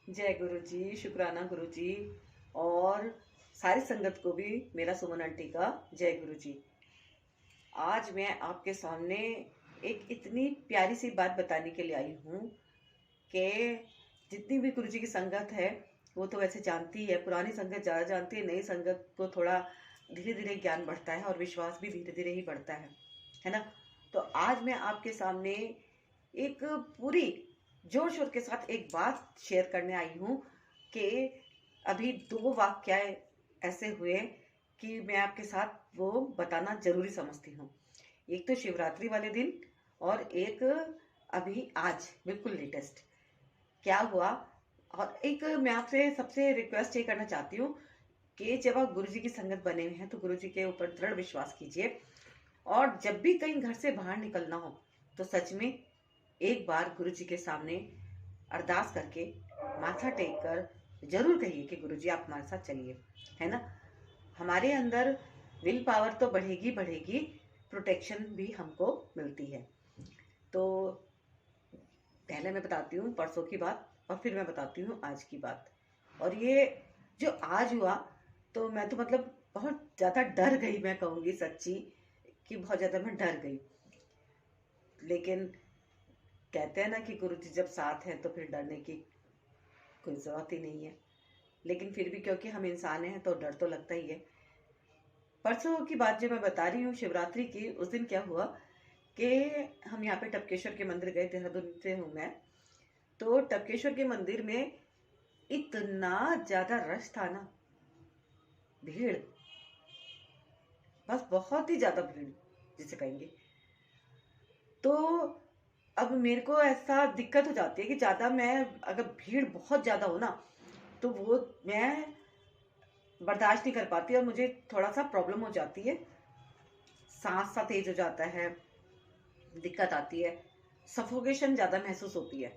जय गुरु जी, शुक्राना गुरु जी। और सारी संगत को भी मेरा सुमन आंटी का जय गुरु जी। आज मैं आपके सामने एक इतनी प्यारी सी बात बताने के लिए आई हूँ कि जितनी भी गुरु जी की संगत है वो तो वैसे जानती है, पुरानी संगत ज़्यादा जानती है, नई संगत को थोड़ा धीरे धीरे ज्ञान बढ़ता है और विश्वास भी धीरे धीरे ही बढ़ता है ना। तो आज मैं आपके सामने एक पूरी जोर शोर के साथ एक बात शेयर करने आई हूँ कि अभी दो वाक्य ऐसे हुए कि मैं आपके साथ वो बताना जरूरी समझती हूँ। एक तो शिवरात्रि वाले दिन और एक अभी आज बिल्कुल लेटेस्ट क्या हुआ। और एक मैं आपसे सबसे रिक्वेस्ट ये करना चाहती हूँ कि जब आप गुरु जी की संगत बने हुए हैं तो गुरु जी के ऊपर दृढ़ विश्वास कीजिए। और जब भी कहीं घर से बाहर निकलना हो तो सच में एक बार गुरु जी के सामने अरदास करके माथा टेक कर जरूर कहिए कि गुरु जी आप हमारे साथ चलिए, है ना। हमारे अंदर विल पावर तो बढ़ेगी बढ़ेगी, प्रोटेक्शन भी हमको मिलती है। तो पहले मैं बताती हूँ परसों की बात और फिर मैं बताती हूँ आज की बात। और ये जो आज हुआ तो मैं तो मतलब बहुत ज़्यादा डर गई, मैं कहूँगी सच्ची कि बहुत ज़्यादा मैं डर गई। लेकिन कहते हैं ना कि गुरु जी जब साथ हैं तो फिर डरने की कोई ज़रूरत ही नहीं है। लेकिन फिर भी क्योंकि हम इंसान हैं तो डर तो लगता ही है। परसों की बात जो मैं बता रही हूँ शिवरात्रि की, उस दिन क्या हुआ कि हम यहाँ पे टपकेश्वर के मंदिर गए, देहरादून से हूँ मैं। तो टपकेश्वर के मंदिर में इतना ज्यादा रश था ना, भीड़, बस बहुत ही ज्यादा भीड़ जिसे कहेंगे। तो अब मेरे को ऐसा दिक्कत हो जाती है कि ज्यादा मैं अगर भीड़ बहुत ज्यादा हो ना तो वो मैं बर्दाश्त नहीं कर पाती और मुझे थोड़ा सा प्रॉब्लम हो जाती है, सांस सा तेज हो जाता है, दिक्कत आती है, सफोकेशन ज्यादा महसूस होती है।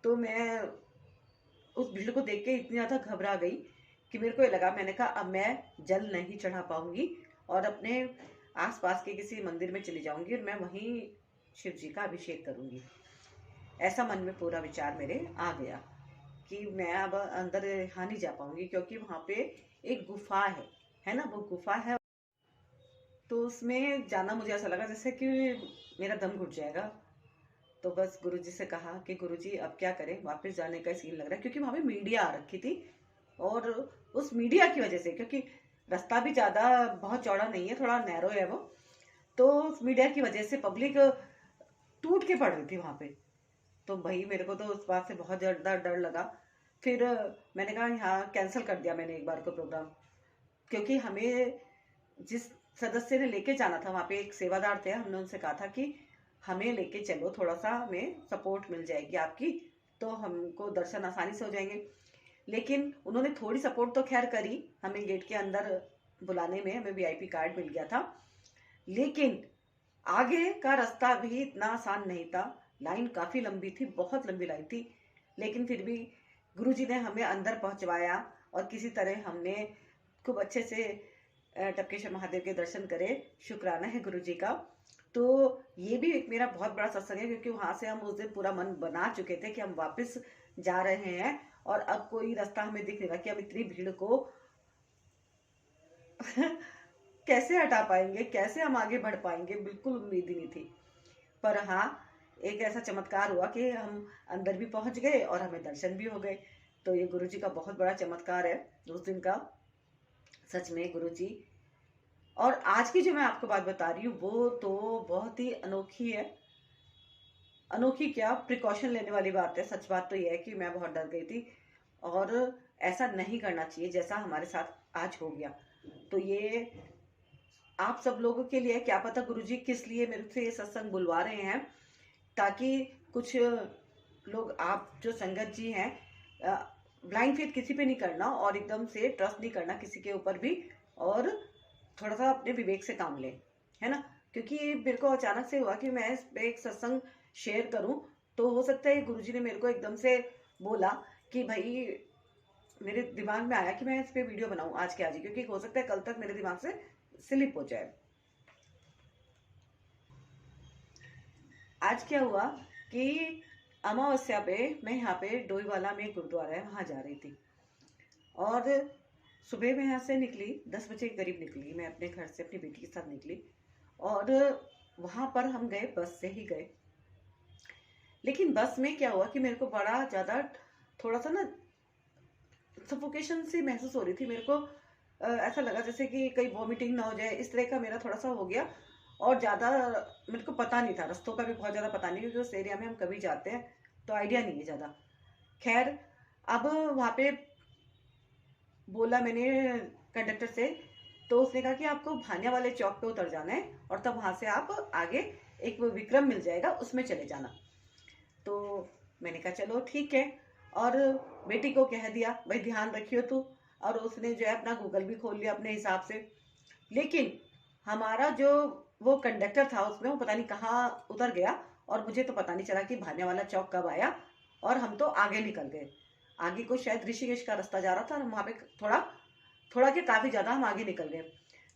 तो मैं उस भीड़ को देख के इतनी ज्यादा घबरा गई कि मेरे को ये लगा, मैंने कहा अब मैं जल नहीं चढ़ा पाऊंगी और अपने आसपास के किसी मंदिर में चली जाऊंगी और मैं वहीं शिव जी का अभिषेक करूंगी। ऐसा मन में पूरा विचार मेरे आ गया कि मैं अब अंदर यहाँ नहीं जा पाऊंगी क्योंकि वहां पे एक गुफा है ना, वो गुफा है। तो उसमें जाना मुझे ऐसा लगा जैसे कि मेरा दम घुट जाएगा। तो बस गुरुजी से कहा कि गुरुजी अब क्या करें, वापस जाने का सीन लग रहा है क्योंकि वहां पे मीडिया आ रखी थी। और उस मीडिया की वजह से, क्योंकि रास्ता भी ज्यादा बहुत चौड़ा नहीं है, थोड़ा नैरो है वो, तो उस मीडिया की वजह से पब्लिक टूट के पड़ रही थी वहां पे। तो भाई मेरे को तो उस बात से बहुत ज्यादा डर लगा। फिर मैंने कहा यहाँ कैंसिल कर दिया मैंने एक बार को प्रोग्राम, क्योंकि हमें जिस सदस्य ने लेके जाना था, वहां पे एक सेवादार थे, हमने उनसे कहा था कि हमें लेके चलो, थोड़ा सा हमें सपोर्ट मिल जाएगी आपकी तो हमको दर्शन आसानी से हो जाएंगे। लेकिन उन्होंने थोड़ी सपोर्ट तो खैर करी, हमें गेट के अंदर बुलाने में हमें वीआईपी कार्ड मिल गया था। लेकिन आगे का रास्ता भी इतना आसान नहीं था, लाइन काफी लंबी थी, बहुत लंबी लाइन थी। लेकिन फिर भी गुरुजी ने हमें अंदर पहुंचवाया और किसी तरह हमने खूब अच्छे से टपकेश्वर महादेव के दर्शन करे। शुक्राना है गुरु जी का। तो ये भी एक मेरा बहुत बड़ा सत्संग है क्योंकि वहां से हम उस दिन पूरा मन बना चुके थे कि हम वापस जा रहे हैं और अब कोई रास्ता हमें दिख नहीं रहा कि हम इतनी भीड़ को कैसे हटा पाएंगे, कैसे हम आगे बढ़ पाएंगे, बिल्कुल उम्मीद ही नहीं थी। पर हाँ, एक ऐसा चमत्कार हुआ कि हम अंदर भी पहुंच गए और हमें दर्शन भी हो गए। तो ये गुरु जी का बहुत बड़ा चमत्कार है उस दिन का, सच में गुरु जी। और आज की जो मैं आपको बात बता रही हूँ वो तो बहुत ही अनोखी है। अनोखी क्या, प्रिकॉशन लेने वाली बात है। सच बात तो यह है कि मैं बहुत डर गई थी और ऐसा नहीं करना चाहिए जैसा हमारे साथ आज हो गया। तो ये आप सब लोगों के लिए, क्या पता गुरुजी किस लिए मेरे से ये सत्संग बुलवा रहे हैं, ताकि कुछ लोग, आप जो संगत जी हैं, ब्लाइंड फेथ किसी पे नहीं करना और एकदम से ट्रस्ट नहीं करना किसी के ऊपर भी, और थोड़ा सा अपने विवेक से काम लें, है ना। क्योंकि मेरे को अचानक से हुआ कि मैं इस पे एक सत्संग शेयर करूं, तो हो सकता है गुरुजी ने मेरे को एकदम से बोला कि भाई, मेरे दिमाग में आया कि मैं इस पे वीडियो बनाऊं आज के आज ही, क्योंकि हो सकता है कल तक मेरे दिमाग से स्लिप हो जाए। आज क्या हुआ कि अमावस्या पे मैं यहाँ पे डोईवाला में एक गुरुद्वारा है, वहाँ जा रही थी। और सुबह मैं यहाँ से निकली, 10 बजे के करीब निकली, मैं अपने घर से अपनी बेटी के साथ निकली। और वहाँ पर हम गए, बस से ही गए। लेकिन बस में क्या हुआ कि मेरे को बड़ा ज़्यादा थोड़ा सा ना सफोकेशन सी महसूस हो रही थी मेरे को। ऐसा लगा जैसे कि कहीं वॉमिटिंग ना हो जाए, इस तरह का मेरा थोड़ा सा हो गया। और ज़्यादा मेरे को पता नहीं था, रास्तों का भी बहुत ज़्यादा पता नहीं, क्योंकि उस एरिया में हम कभी जाते हैं तो आइडिया नहीं है ज़्यादा। खैर, अब वहाँ पे बोला मैंने कंडक्टर से, तो उसने कहा कि आपको भानिया वाले चौक पे उतर जाना है और तब वहाँ से आप आगे एक विक्रम मिल जाएगा, उसमें चले जाना। तो मैंने कहा चलो ठीक है। और बेटी को कह दिया भाई ध्यान रखियो तू। और उसने जो है अपना गूगल भी खोल लिया अपने हिसाब से। लेकिन हमारा जो वो कंडक्टर था उसमें, वो पता नहीं कहाँ उतर गया। और मुझे तो पता नहीं चला कि भाने वाला चौक कब आया। और हम तो आगे निकल गए। आगे को शायद ऋषिकेश का रास्ता जा रहा था, और वहाँ पे थोड़ा थोड़ा के काफ़ी ज़्यादा हम आगे निकल गए।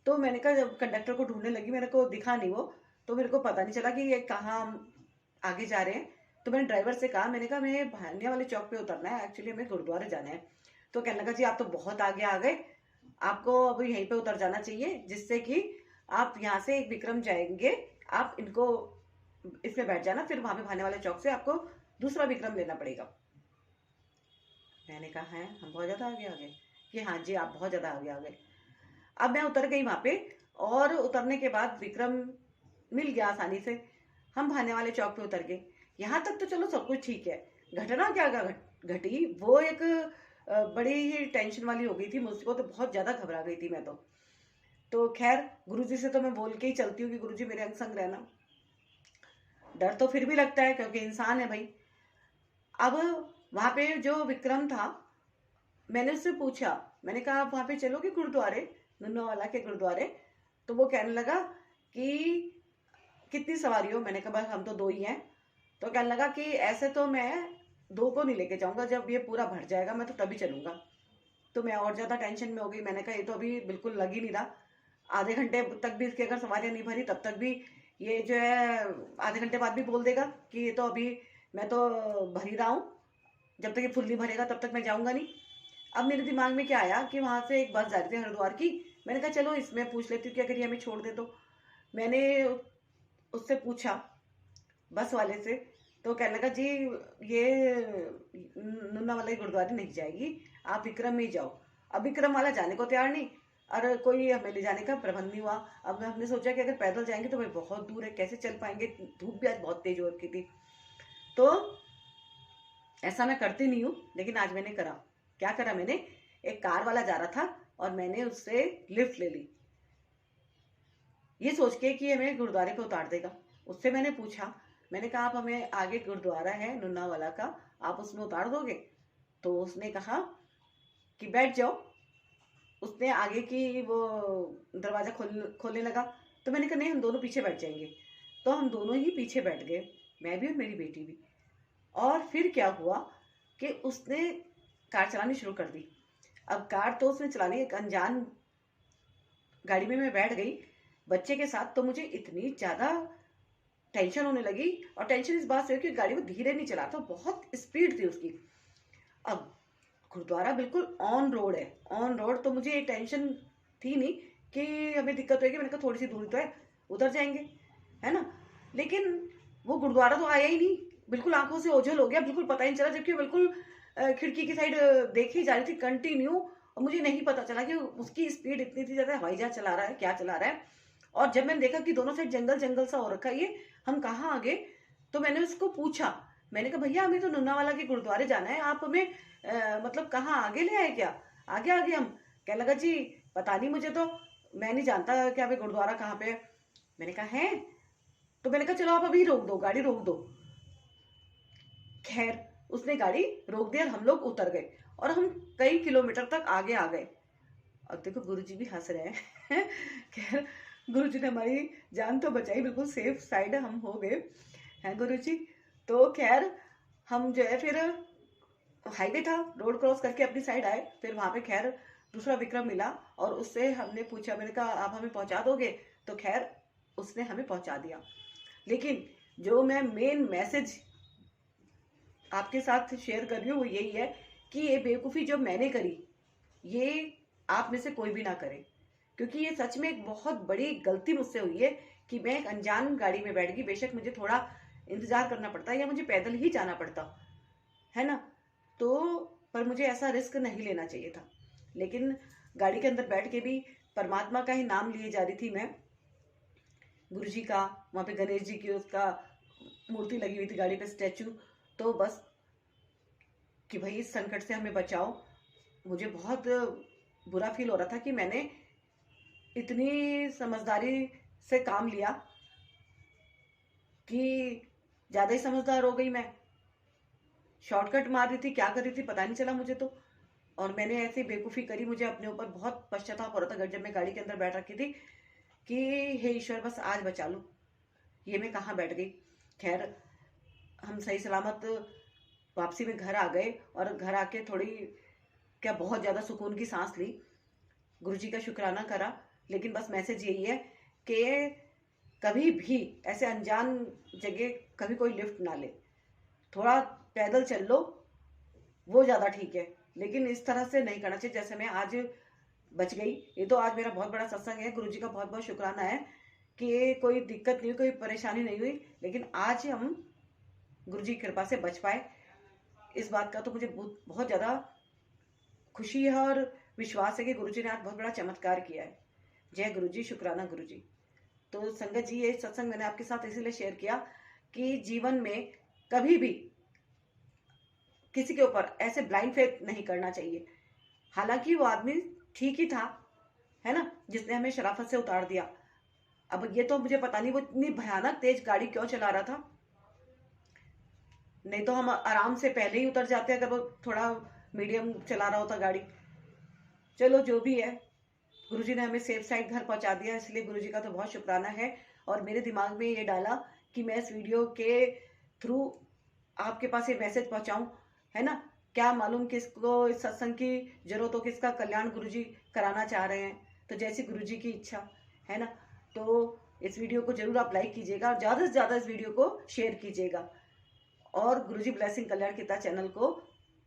तो मैंने कहा, जब कंडक्टर को ढूंढने लगी, मेरे को दिखा नहीं वो। तो मेरे को पता नहीं चला कि ये कहाँ हम आगे जा रहे हैं। तो मैंने ड्राइवर से कहा, मैंने कहा मैं भानिया वाले चौक पे उतरना है, एक्चुअली हमें गुरुद्वारे जाना है। तो कहने लगा जी आप तो बहुत आगे आ गए, आपको अब यहीं पे उतर जाना चाहिए, जिससे कि आप यहाँ से एक विक्रम जाएंगे, आप इनको इसमें बैठ जाना, फिर वहां पे भाने वाले चौक से आपको दूसरा विक्रम लेना पड़ेगा। मैंने कहा है हम बहुत ज्यादा आगे आ गए कि हाँ जी आप बहुत ज्यादा आगे आ गए। अब मैं उतर गई वहां पे। और उतरने के बाद विक्रम मिल गया आसानी से। हम भाने वाले चौक पे उतर गए। यहाँ तक तो चलो सब कुछ ठीक है। घटना क्या घटी, वो एक बड़ी ही टेंशन वाली हो गई थी मुझको, तो बहुत ज्यादा घबरा गई थी मैं तो खैर, गुरुजी से तो मैं बोल के ही चलती हूँ कि गुरुजी मेरे अंग संग रहना। डर तो फिर भी लगता है क्योंकि इंसान है भाई। अब वहां पे जो विक्रम था, मैंने उससे पूछा, मैंने कहा आप वहां पे चलोगे गुरुद्वारे, नुन्नावाला के गुरुद्वारे। तो वो कहने लगा कि कितनी सवारी हो। मैंने कहा बस हम तो दो ही हैं। तो कहने लगा कि ऐसे तो मैं दो को नहीं लेके जाऊंगा, जब ये पूरा भर जाएगा मैं तो तभी चलूंगा। तो मैं और ज्यादा टेंशन में हो गई। मैंने कहा ये तो अभी बिल्कुल लग ही नहीं रहा। आधे घंटे तक भी इसकी अगर सवारियां नहीं भरी तब तक भी ये जो है आधे घंटे बाद भी बोल देगा कि ये तो अभी मैं तो भर ही रहा हूँ, जब तक ये फुल नहीं भरेगा तब तक मैं जाऊंगा नहीं। अब मेरे दिमाग में क्या आया कि वहां से एक बस जा रही थी हरिद्वार की। मैंने कहा चलो इसमें पूछ लेती हूँ कि अगर ये हमें छोड़ दे तो। मैंने उससे पूछा, बस वाले से। तो कहने लगा जी ये नुन्ना वाला गुरुद्वारे नहीं जाएगी, आप विक्रम में ही जाओ। अब विक्रम वाला जाने को तैयार नहीं, और कोई हमें ले जाने का प्रबंध नहीं हुआ। अब हमने सोचा कि अगर पैदल जाएंगे तो भाई बहुत दूर है, कैसे चल पाएंगे, धूप भी आज बहुत तेज हो रखी थी। तो ऐसा मैं करती नहीं हूँ, लेकिन आज मैंने करा। क्या करा मैंने, एक कार वाला जा रहा था और मैंने उससे लिफ्ट ले ली, ये सोच के कि हमें गुरुद्वारे पे उतार देगा। उससे मैंने पूछा, मैंने कहा आप हमें आगे गुरुद्वारा है नुन्ना वाला का, आप उसमें उतार दोगे। तो उसने कहा कि बैठ जाओ। उसने आगे की वो दरवाजा खोलने लगा। तो मैंने कहा नहीं हम दोनों पीछे बैठ जाएंगे। तो हम दोनों ही पीछे बैठ गए, मैं भी और मेरी बेटी भी। और फिर क्या हुआ कि उसने कार चलानी शुरू कर दी। अब कार तो उसने चला ली, एक अनजान गाड़ी में मैं बैठ गई बच्चे के साथ। तो मुझे इतनी ज्यादा टेंशन होने लगी। और टेंशन इस बात से कि गाड़ी वो धीरे नहीं चला था, बहुत स्पीड थी उसकी। अब गुरुद्वारा बिल्कुल ऑन रोड है, ऑन रोड। तो मुझे ये टेंशन थी नहीं कि हमें दिक्कत होगी। मैंने कहा थोड़ी सी दूरी तो है, उतर जाएंगे, है ना। लेकिन वो गुरुद्वारा तो आया ही नहीं, बिल्कुल आंखों से ओझल हो गया, बिल्कुल पता ही नहीं चला। जबकि बिल्कुल खिड़की की साइड देखी जा रही थी कंटिन्यू। और मुझे नहीं पता चला कि उसकी स्पीड इतनी थी, ज्यादा हवाई जहाज चला रहा है, क्या चला रहा है। और जब मैंने देखा कि दोनों साइड जंगल जंगल सा हो रखा है, ये हम कहाँ आ गए। तो मैंने उसको पूछा, मैंने कहा भैया हमें तो नुन्नावाला के गुरुद्वारे जाना है, आप हमें मतलब कहाँ आगे ले आए क्या, आगे आगे हम। कहने लगा जी पता नहीं, मुझे तो मैं नहीं जानता कि अभी गुरुद्वारा कहाँ पे है। मैंने कहा है। तो मैंने कहा चलो आप अभी रोक दो, गाड़ी रोक दो। खैर, उसने गाड़ी रोक दी और हम लोग उतर गए। और हम कई किलोमीटर तक आगे आ गए। अब देखो गुरुजी भी हंस रहे हैं। खैर, गुरुजी ने हमारी जान तो बचाई, बिल्कुल सेफ साइड हम हो गए हैं गुरुजी। तो खैर, हम जो है फिर हाईवे था, रोड क्रॉस करके अपनी साइड आए। फिर वहां पे खैर दूसरा विक्रम मिला और उससे हमने पूछा, मैंने कहा आप हमें पहुंचा दोगे। तो खैर उसने हमें पहुंचा दिया। लेकिन जो मैं मेन मैसेज आपके साथ शेयर कर रही हूँ वो यही है कि ये बेवकूफ़ी जो मैंने करी, ये आप में से कोई भी ना करे, क्योंकि ये सच में एक बहुत बड़ी गलती मुझसे हुई है कि मैं एक अनजान गाड़ी में बैठ गई। बेशक मुझे थोड़ा इंतजार करना पड़ता या मुझे पैदल ही जाना पड़ता, है ना? तो पर मुझे ऐसा रिस्क नहीं लेना चाहिए था। लेकिन गाड़ी के अंदर बैठ के भी परमात्मा का ही नाम लिए जा रही थी मैं, गुरु जी का, वहाँ पे गणेश जी की उसका मूर्ति लगी हुई थी गाड़ी पे, स्टैचू। तो बस कि भाई इस संकट से हमें बचाओ। मुझे बहुत बुरा फील हो रहा था कि मैंने इतनी समझदारी से काम लिया कि ज़्यादा ही समझदार हो गई मैं। शॉर्टकट मार रही थी, क्या कर रही थी पता नहीं चला मुझे तो। और मैंने ऐसी बेवकूफ़ी करी, मुझे अपने ऊपर बहुत पश्चाताप हो रहा था जब मैं गाड़ी के अंदर बैठ रखी थी कि हे ईश्वर बस आज बचा लो, ये मैं कहाँ बैठ गई। खैर हम सही सलामत वापसी में घर आ गए और घर आके थोड़ी क्या बहुत ज़्यादा सुकून की सांस ली, गुरु जी का शुक्राना करा। लेकिन बस मैसेज यही है कि कभी भी ऐसे अनजान जगह कभी कोई लिफ्ट ना ले, थोड़ा पैदल चल लो, वो ज़्यादा ठीक है। लेकिन इस तरह से नहीं करना चाहिए जैसे मैं आज बच गई। ये तो आज मेरा बहुत बड़ा सत्संग है, गुरु जी का बहुत बहुत शुक्राना है कि कोई दिक्कत नहीं हुई, कोई परेशानी नहीं हुई। लेकिन आज हम गुरु जी की कृपा से बच पाए, इस बात का तो मुझे बहुत ज़्यादा खुशी है और विश्वास है कि गुरु जी ने आज बहुत बड़ा चमत्कार किया है। जय गुरु जी, शुक्राना गुरु जी। तो संगत जी, ये सत्संग मैंने आपके साथ इसीलिए शेयर किया कि जीवन में कभी भी किसी के ऊपर ऐसे ब्लाइंड फेथ नहीं करना चाहिए। हालांकि वो आदमी ठीक ही था, है ना, जिसने हमें शराफत से उतार दिया। अब ये तो मुझे पता नहीं वो इतनी भयानक तेज गाड़ी क्यों चला रहा था, नहीं तो हम आराम से पहले ही उतर जाते अगर वो थोड़ा मीडियम चला रहा होता गाड़ी। चलो जो भी है, गुरुजी ने हमें सेफ साइड घर पहुंचा दिया, इसलिए गुरुजी का तो बहुत शुक्राना है। और मेरे दिमाग में ये डाला कि मैं इस वीडियो के थ्रू आपके पास ये मैसेज पहुंचाऊं, है ना। क्या मालूम किसको इस सत्संग की जरूरत हो, किसका कल्याण गुरुजी कराना चाह रहे हैं। तो जैसी गुरुजी की इच्छा, है ना। तो इस वीडियो को जरूर आप लाइक कीजिएगा और ज़्यादा से ज़्यादा इस वीडियो को शेयर कीजिएगा और गुरुजी ब्लेसिंग कल्याण गीता चैनल को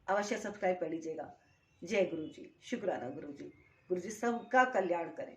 अवश्य सब्सक्राइब कर लीजिएगा। जय गुरु जी, शुक्राना गुरु जी। गुरु जी सबका कल्याण करें।